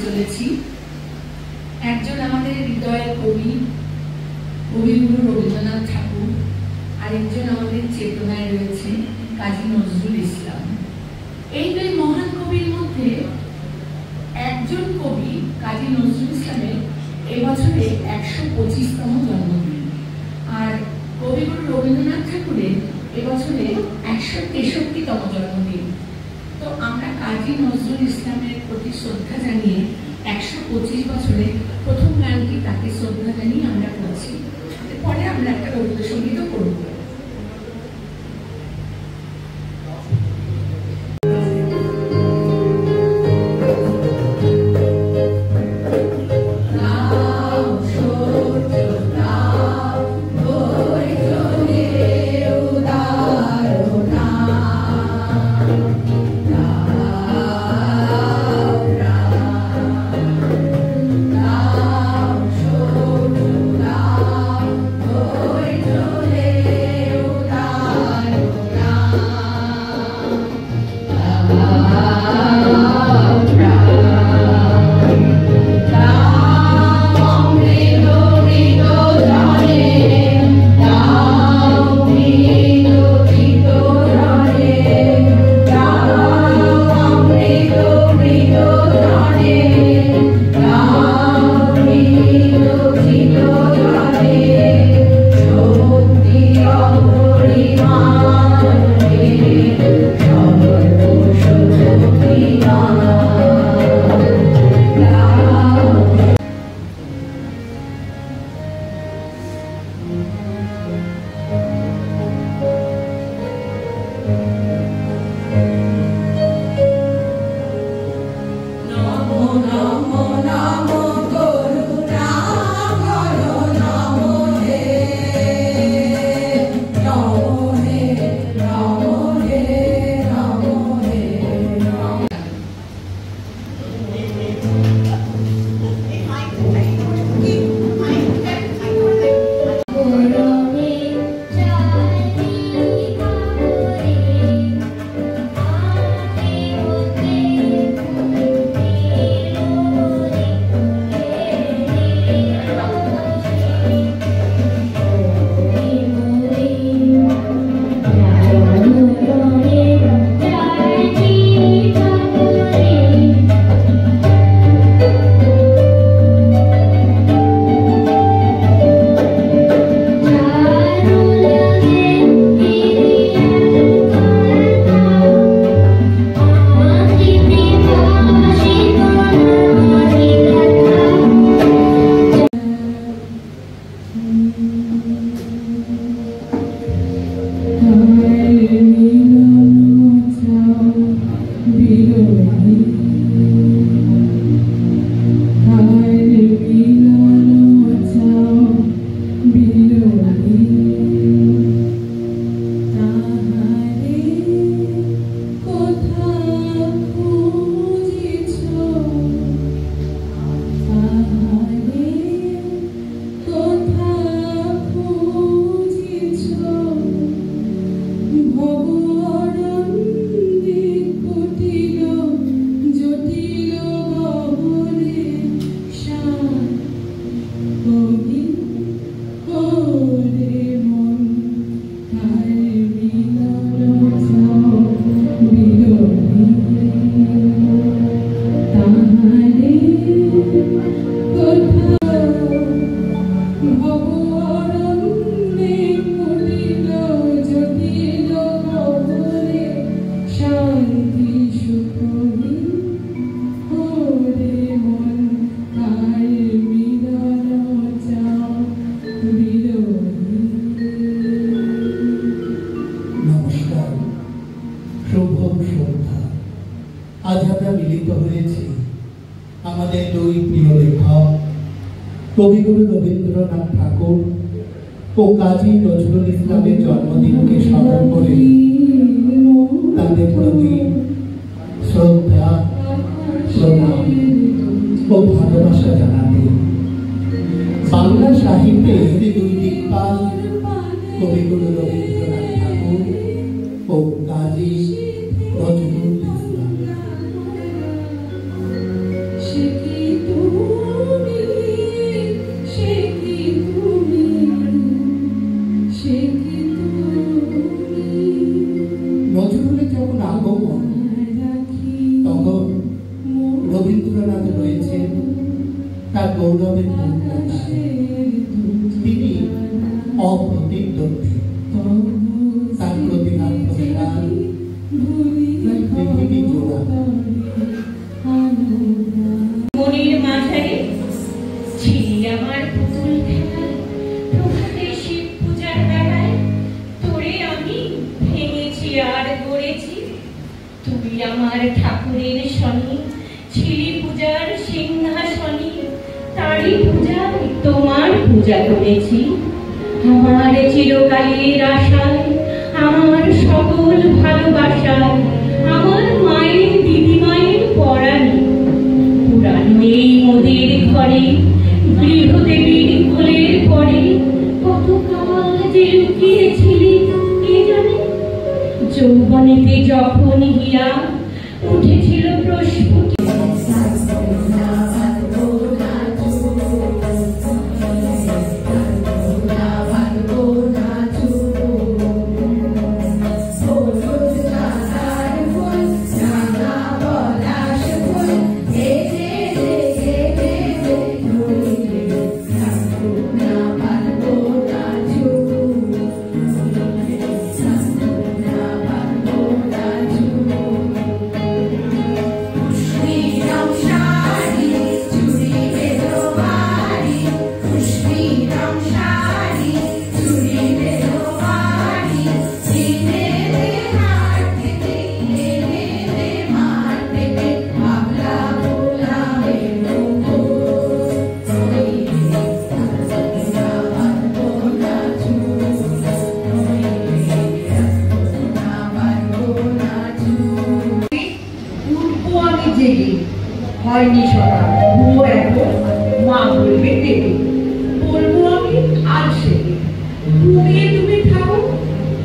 চলেছি একজন আমাদের হৃদয়ের কবি কবিগুরু রবীন্দ্রনাথ ঠাকুর, আরেকজন আমাদের চেতনায় রয়েছে কাজী নজরুল ইসলাম। এই দুই মহান কবির মধ্যে একজন কবি কাজী নজরুল ইসলামের এবছরে 125তম জন্মদিন, আর কবিগুরু রবীন্দ্রনাথ ঠাকুরের এবছরে 163তম জন্মদিন। তো আমরা কাজী নজরুল ইসলামের প্রতি শ্রদ্ধা জানিয়ে 125 বছরে প্রথম গানটি তাকে শ্রদ্ধা জানিয়ে আমরা করছি। পরে আমরা একটা রবীন্দ্রসঙ্গীতও করব। আজ আমরা মিলিত হয়েছি আমাদের দুই প্রিয় লেখক কবিগুরু রবীন্দ্রনাথ ঠাকুর ও কাজী নজরুল ইসলামের জন্মদিনকে স্মরণ করে তাদের প্রতি শ্রদ্ধা, প্রণাম ও ভালোবাসা জানাতে বাংলা সাহিত্যে দুই দিকপাল কবিগুরু রবীন্দ্রনাথ ঠাকুর ও কাজী নজরুল ইসলাম। বৈষ্ণবের পূর্ণতা। তিনি অপ্রতিদ্বন্দ্বী, তার প্রতিভার প্রসার পৃথিবী জোড়া। মনের মাঝারে ছিলি আমার পুতুল খেলায়, প্রভাতে শিব পূজার বেলায় তোরে আমি ভেঙেছি আর গড়েছি। তুই আমার ঠাকুরের শনি, ছিলি পূজার সিংহাসনে, তারই পূজায় তোমার পূজা করেছি। আমার চিরকালের আশায়, আমার সকল ভালোবাসায়, আমার মায়ের দিদিমায়ের পরাণে, পুরানো এই মোদের ঘরে গৃহদেবীর কোলের পরে কত কাল যে লুকিয়েছিলি কে জানে। যৌবনেতে যখন হিয়া উঠেছিল প্রস্ফুটিত, হয়নি সকাল ভোর এখন মা বলবে দেবে, বলবো আমি আর সেদিন ঘুমিয়ে তুমি থাকো।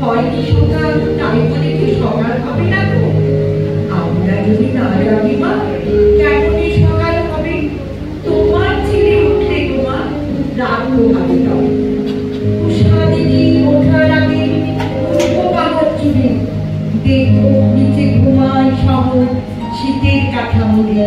হয়নি সকাল তাই বলে কি সকাল হবে না গো? আমরা যদি না জানি মা কেমনই সকাল হবে। তোমার ছেলে উঠলে তোমার রাত পোহাবে তবে উষা দিদি ওঠার আগে উঠবো পাহাড় চুড়ে, দেখবো নিচে ঘুমায় শহর শীতের কাঠামোরে।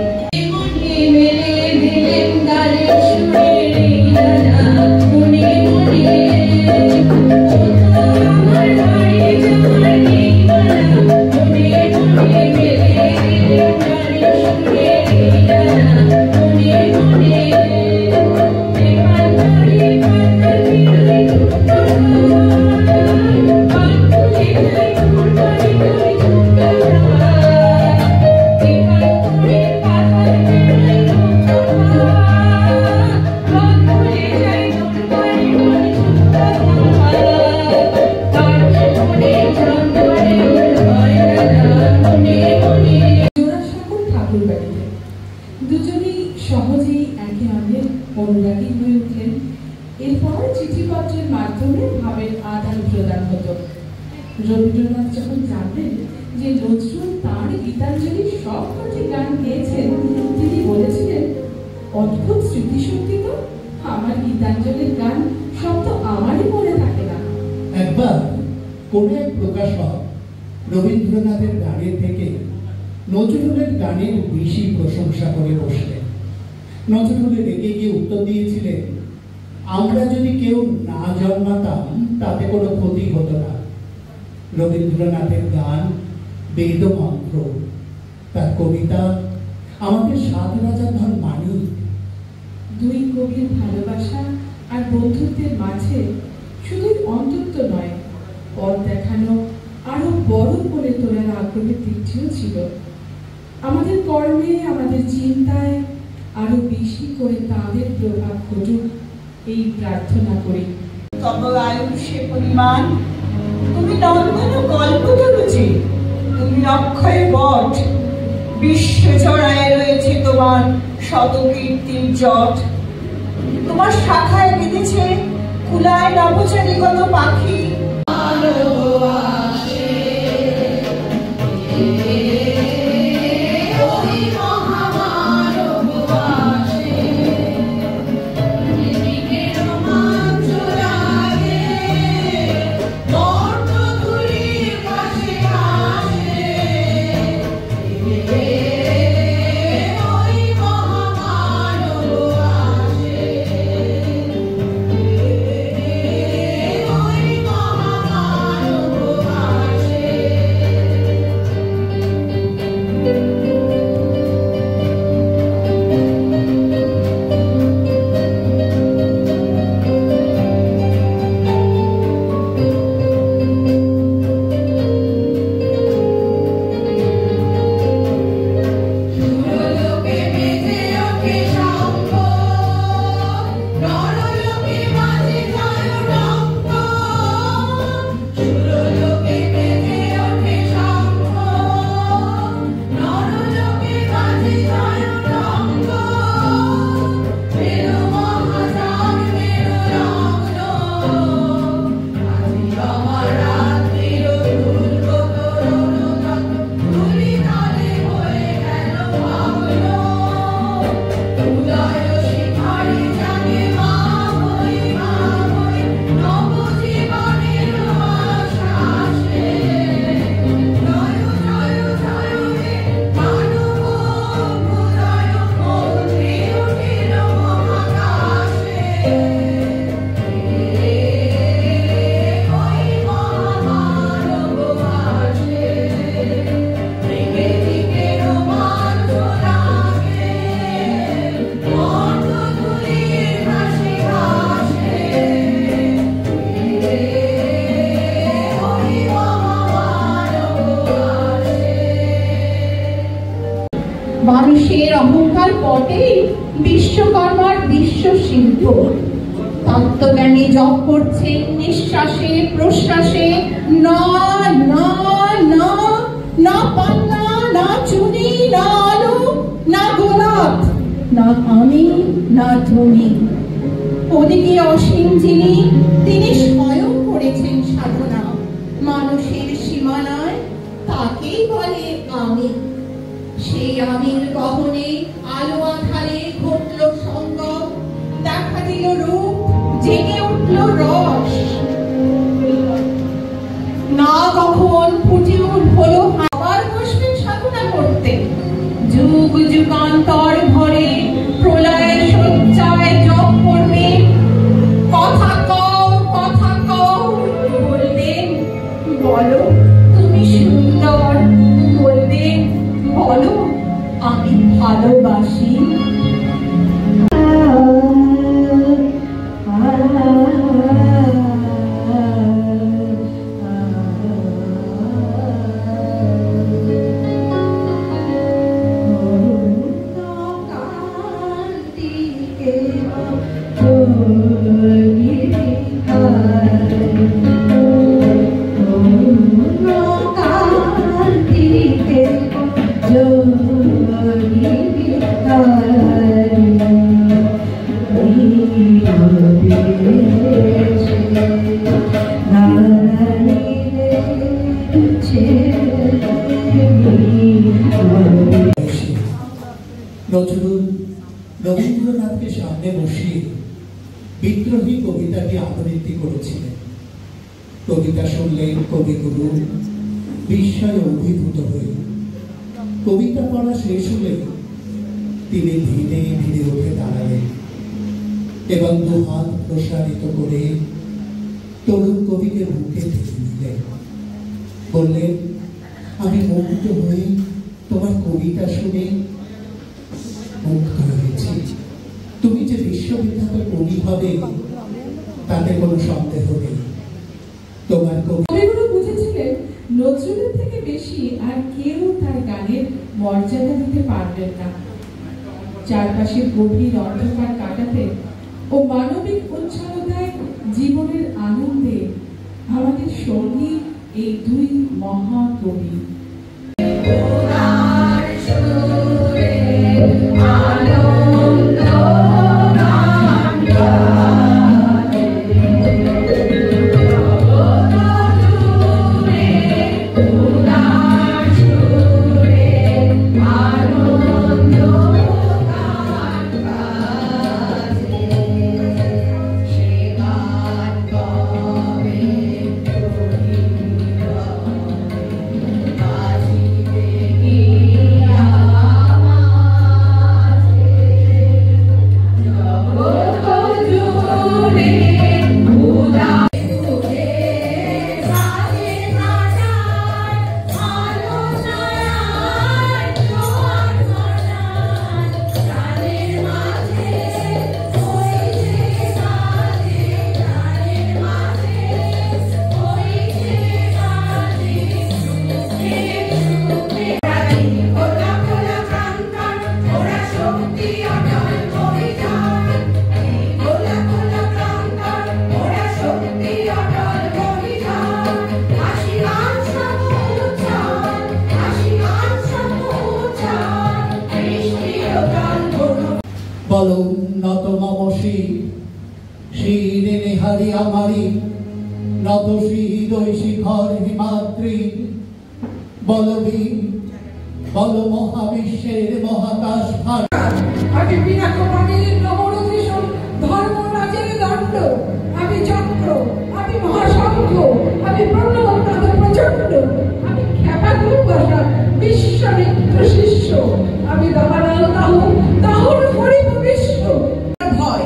দুজনেই সহজেই একে অন্যের অনুরাগী হয়ে উঠলেন। এরপর চিঠিপত্রের মাধ্যমে ভাবের আদান প্রদান হতো। রবীন্দ্রনাথ যখন জানলেন যে নজরুল তাঁর গীতাঞ্জলির সব কটি গান গেয়েছেন, তিনি বলেছিলেন, অদ্ভুত স্মৃতিশক্তি তো, আমার গীতাঞ্জলির গান সব তো আমারই মনে থাকে না। একবার কোন এক প্রকাশক রবীন্দ্রনাথের গানের থেকে নজরুলের গানের বেশি প্রশংসা করে বসলেন। নজরুলের রেগে গিয়ে উত্তর দিয়েছিলেন, আমরা যদি কেউ না জন্মাতাম তাতে কোনো ক্ষতি হতো না। রবীন্দ্রনাথের গান বেদ মন্ত্র, তার কবিতা আমাদের সাত রাজার ধন মানি। দুই কবির ভালোবাসা আর বন্ধুত্বের মাঝে শুধুই অন্তত্ব নয়, পথ দেখানো আরো বড় করে তোলার আগ্রহের দিকটিও ছিল। আমাদের কর্মে, আমাদের চিন্তায় আরো বেশি করে তাদের প্রভাব ঘটুক এই প্রার্থনা করি। তব আয়ুষে পরিমাণ তুমি নন্দন কল্পতরুচি, তুমি অক্ষয় বট, বিশ্ব জড়ায় রয়েছে তোমার শত কীর্তির জট। তোমার শাখায় বেঁধেছে কুলায় নভোচারী কত পাখি। মানুষের অহংকার পটেই বিশ্বকর্মার বিশ্ব শিল্প। তত্ত্বজ্ঞানী জপ করছেন নিঃশ্বাসে প্রশ্বাসে, না না না, না পান্না, না চুনি, না আলো, না গোলাপ, না আমি, না তুমি। ওদিকে অসীম যিনি, তিনি স্বয়ং করেছেন সাধনা মানুষের সীমানায়, তাকেই বলে আমি। সেই আমির গহনে আলো আধারে ঘটল সঙ্গম, দেখা দিল রূপ, জেগে উঠল রস। না কখন ফুটে হলো আবার বসবেন সাধনা করতে, যুগ যুগান্তর ভরে প্রলয় সজ্জায় জপ করবেন। কথা কও, কথা কও, বলবেন বলো তুমি সুন্দর, বলবেন বলো আমি ভালোবাসি। নজরুল রবীন্দ্রনাথকে সামনে বসিয়ে বিদ্রোহী কবিতাটি আবৃত্তি করেছিলেন। কবিতা শুনলেন কবিগুরু বিস্ময়ে অভিভূত হয়ে। কবিতা পড়া শেষ হলে তিনি ধীরে ধীরে উঠে দাঁড়ালেন এবং দুহাত প্রসারিত করে তরুণ কবিকে বুকে টেনে নিলেন। বললেন, আমি মুগ্ধ হয়ে তোমার কবিতা শুনে মুগ্ধ হয়েছি। তুমি যে বিশ্ববিখ্যাত কবি হবে তাতে কোনো সন্দেহ নেই। তোমার কবিগুরু বুঝেছিলেন নজরুলের থেকে বেশি আর কেউ তার গানের মর্যাদা দিতে পারবেন না। চারপাশের গভীর অন্ধকার কাটাতে ও মানবিক উচ্ছলতায় জীবনের আনন্দে আমাদের সঙ্গী এই দুই মহাকবি। বলো নত মমসি শিরে নেহারি আমারি নত হৃদয় শিখর হিমাদ্রি। বলবি বল মহাবিশ্বের মহাকাশ ভার। আমি বিনাকমানির নবরূপীষণ ধর্মরাজের দণ্ড, আমি চক্র, আমি মহাশঙ্খ, আমি প্রণবনাথ প্রচণ্ড, আমি খ্যাপাকুর ভাষা বিশ্বমিত্র শিষ্য, আমি দাবানল তাহুর হরিব বিশ্ব। ভয়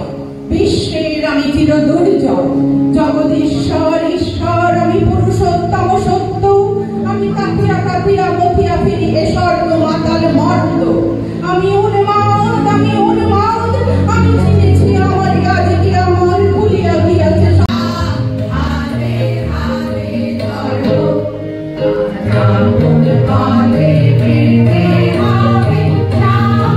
বিশ্বের আমি চির দুর্জয়, জগদীশ্বর ঈশ্বর আমি পুরুষোত্তম সত্য, আমি কাঁপিয়া কাঁপিয়া মথিয়া ফিরি এ স্বর্ণ মাতাল মর্দ। আমি উন্মাদ, আমি উন্মাদ, আমি চিনেছি আমার কাজ কি আমার ভুলিয়া গিয়াছে। Come on,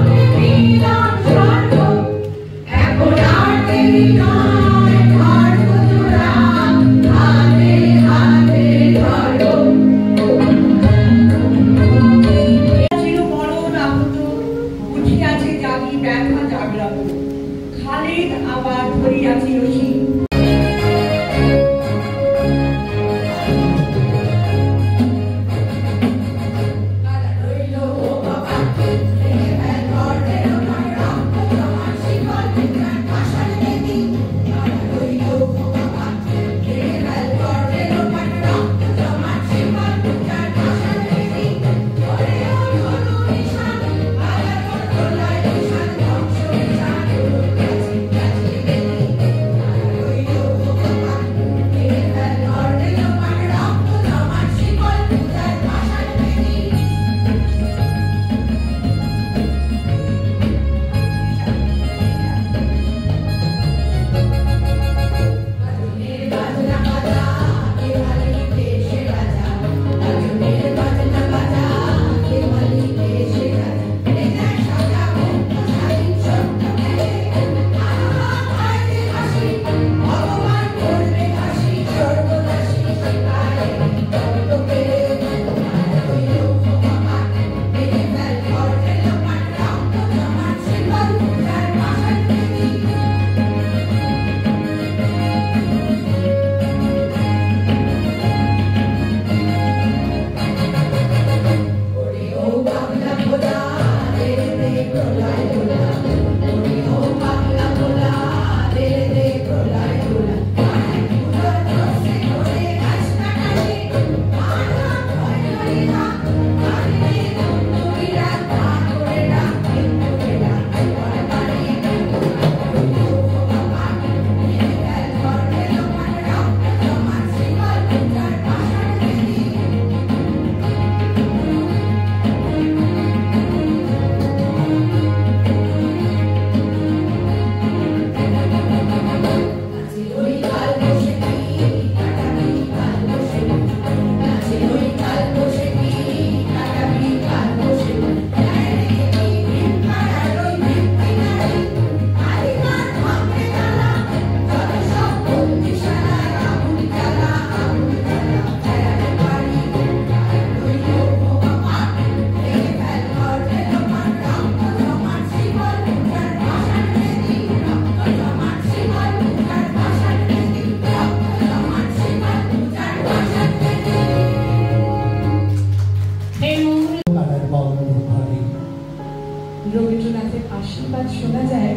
রবীন্দ্রনাথের আশীর্বাদ শোনা যায়,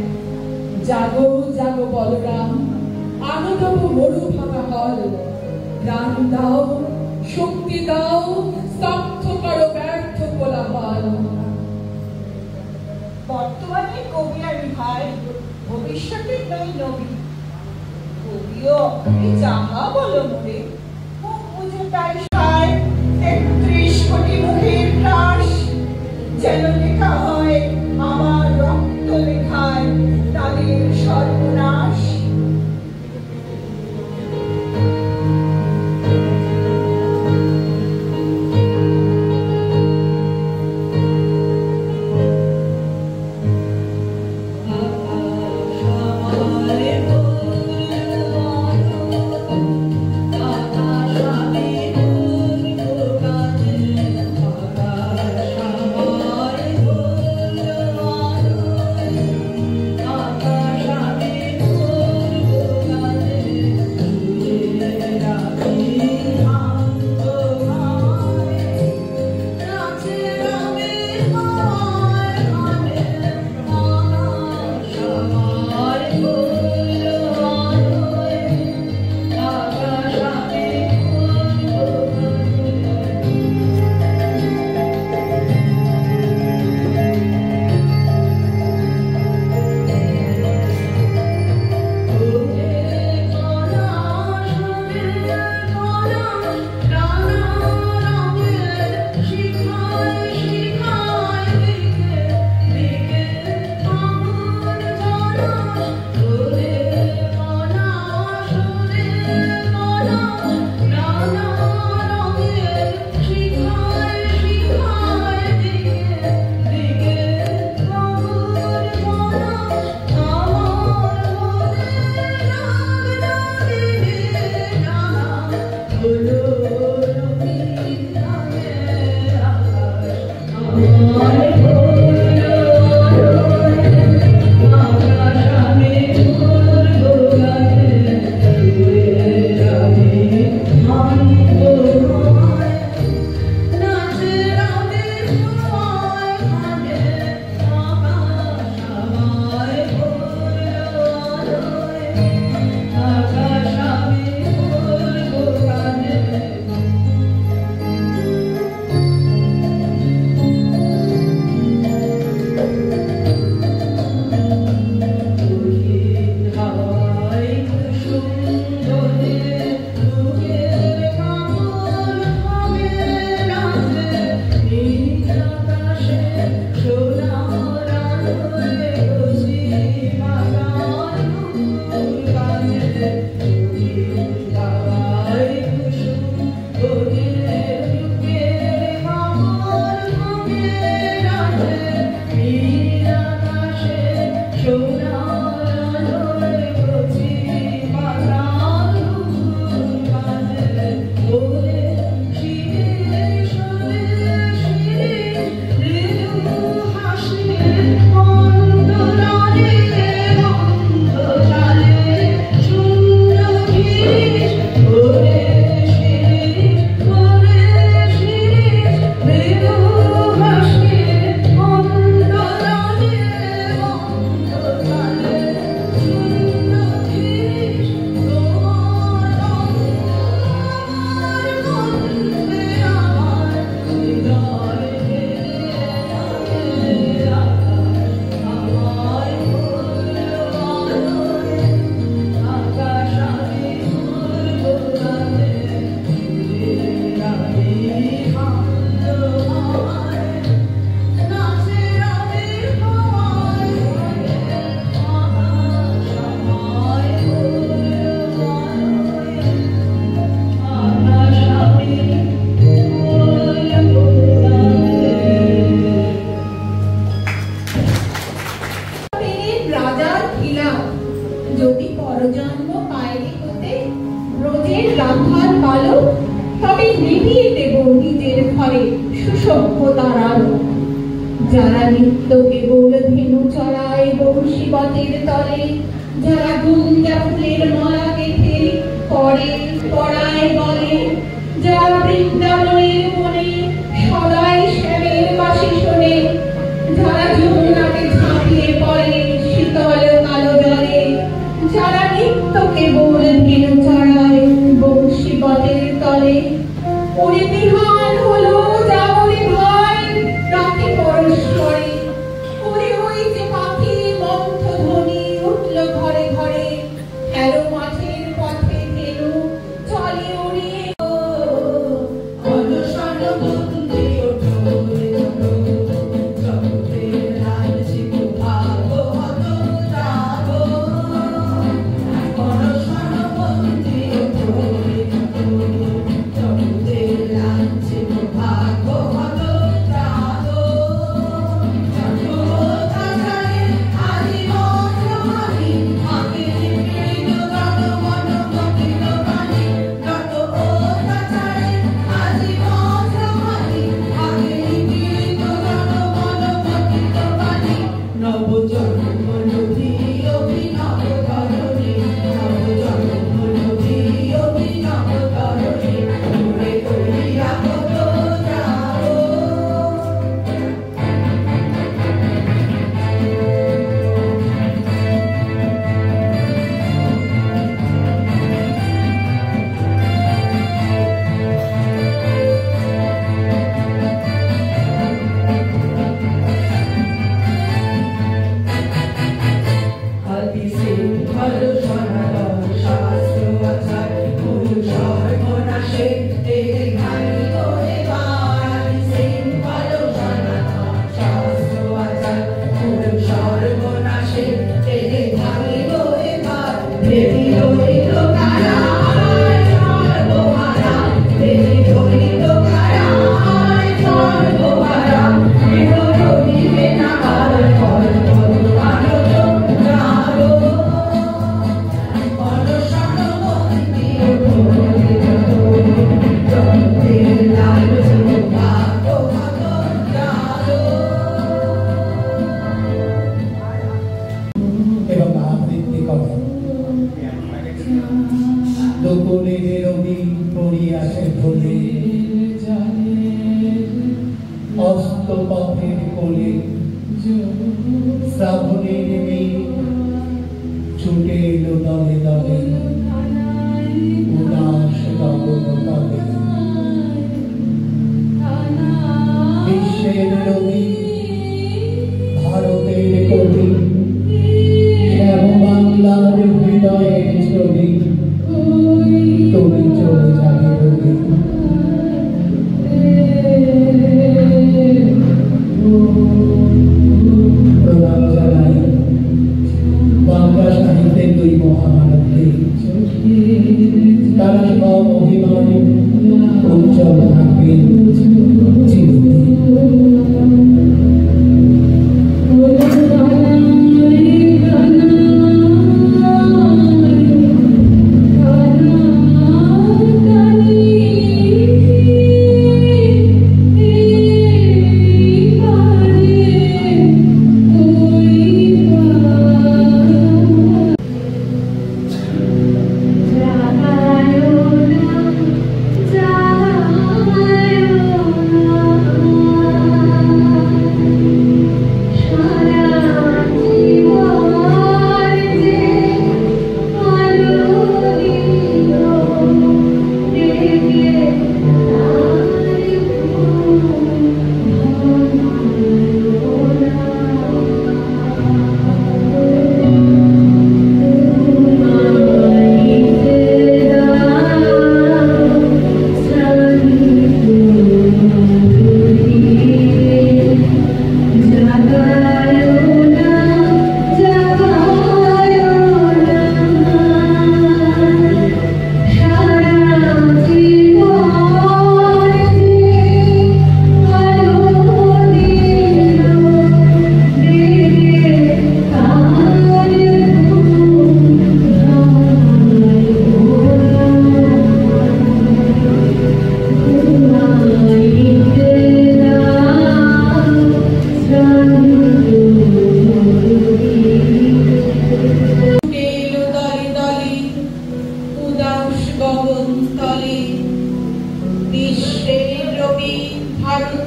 জাগো জাগো বলরাম, আনন্দব মরু ভাঙা হল, প্রাণ দাও, শক্তি দাও, স্তব্ধ করো ব্যর্থ কোলাহল। বর্তমানে কবি আমি ভাই, ভবিষ্যতে নই নবী। কবিও যাহা বলো মোরে, মুখ বুঝে তাই সায় ৩৩ কোটি মুখের ত্রাস, যেন লেখা হয় আমার রক্ত লেখায় তাদের সর্বনাশ। যারা নিত্য কেবল ধেনু চড়ায় বংশীবতের তলে, যারা গুঞ্জা ফুলের মালা গেঁথে পরে পড়ায় বলে, যারা বৃন্দাবনের মনে সদাই শ্যামের বাসি শোনে, যারা যমুনা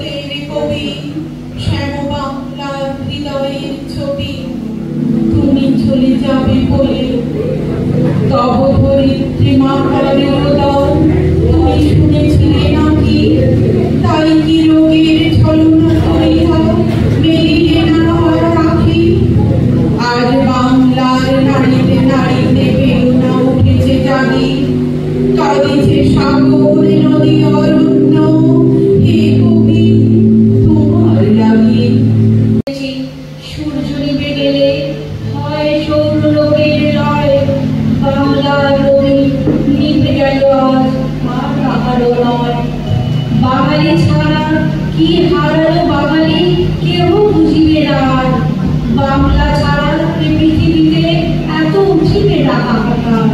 জগতের কবি শ্যাম বাংলার হৃদয়ের ছবি তুমি চলে যাবে বলে তব ধরিত্রী মাতার উদয় তুমি শুনেছিলে নাকি তাই কি রোগের ছলনা করিয়া মেলিয়ে না রাখি আজ বাংলার নারীতে নারীতে বেরোনা উঠেছে জাগি কাঁদিছে সাগর নদী অরণ্য হে কবি তোমার লাগি সূর্য নিভে গেলে হয় সৌরলোকের লয় বাংলার রবি নিভে গেল আজ আর কাহারও নয় বাঙালি ছাড়া কি হারালো বাঙালি কেউ বুঝিবে না আর বাংলা ছাড়া পৃথিবীতে এত উঠিবে না হাহাকার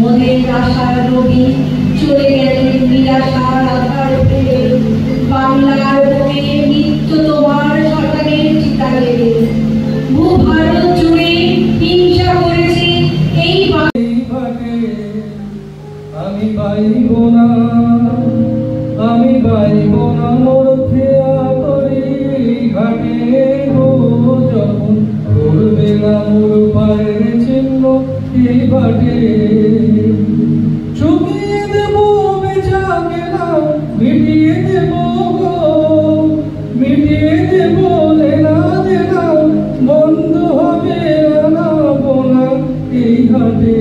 মনের আশার রবি চলে গেলেন নিরাশার আধার ফেলে বাংলার বুকে নিত্য তোমার সরকারের চিতা গেলে ভারত জুড়ে হিংসা করেছে এই আমি পাইব না মোর খেয়া করি ঘাটে গো যখন করবে না মোর পায়ের চিহ্ন এই বাটে শুকিয়ে দেব বেচাকে না মিটিয়ে দেব গো মিটিয়ে দেব লেনা দেনা বন্ধ হবে না বোনা এই হাটে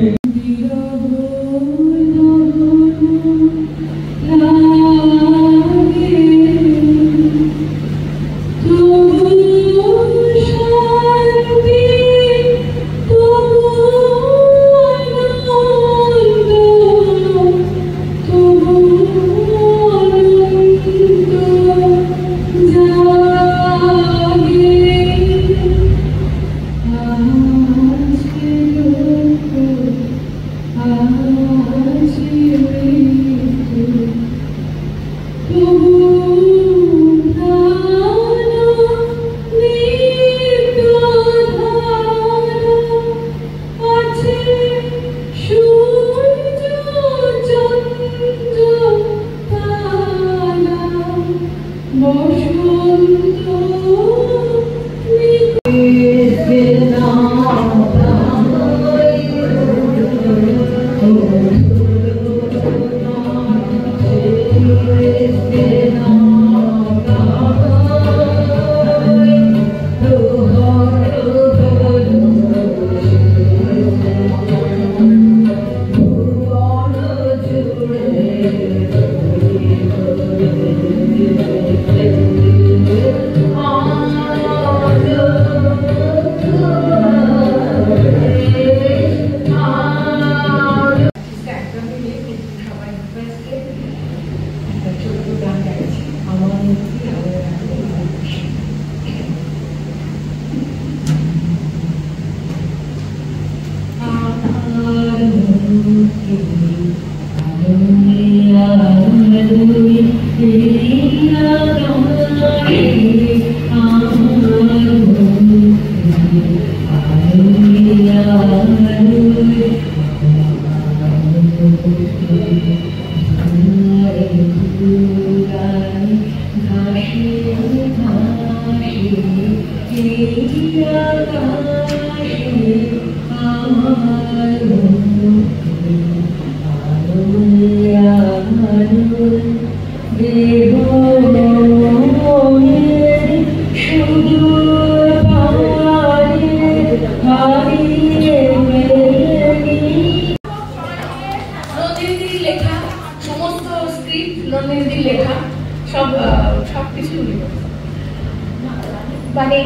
মানে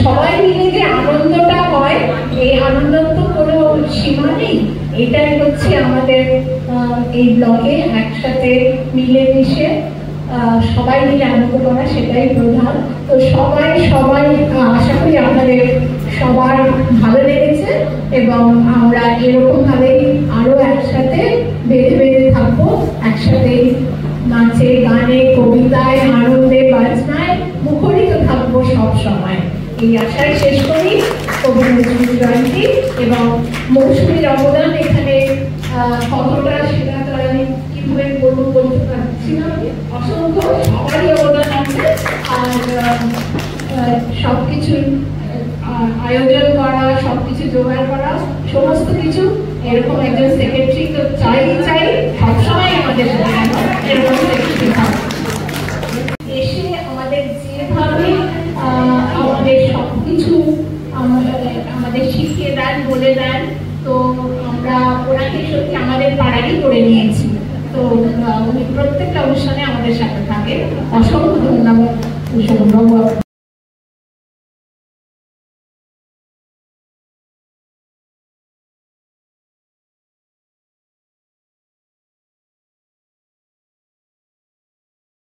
সবাই মিলে যে আনন্দটা হয় এই আনন্দ তো কোনো সীমা নেই। এটাই হচ্ছে আমাদের এই ব্লগে একসাথে মিলেমিশে সবাই মিলে আনন্দ করা, সেটাই প্রধান। তো সবাই আশা করি আপনাদের সবার ভালো লেগেছে এবং আমরা এরকম ভাবেই আরো একসাথে বেঁধে থাকবো, একসাথে নাচে গানে কবিতায় আনন্দে বাজনায় মুখরিত থাকবো সব সময়। এই আশায় শেষ করি। কবি নজরুল জয়ন্তী এবং মৌসুমীর অবদান এখানে কতটা সেটা তো আমি কিভাবে বলতে পারছি না। অসংখ্য সবারই অবদান আছে। সবকিছু আয়োজন করা, সবকিছু জোগাড় করা, সমস্ত কিছু এরকম একজন সেক্রেটারি তো চাই সবসময় আমাদের এরকম সেক্রেটারি থাকে। এসে আমাদের যেভাবে আমাদের সবকিছু আমাদের শিখিয়ে দেন, বলে দেন, তো আমরা ওনাকে সত্যি আমাদের পাড়ারই করে নিয়েছি। তো উনি প্রত্যেকটা অনুষ্ঠানে আমাদের সাথে থাকে। অসংখ্য ধন্যবাদ।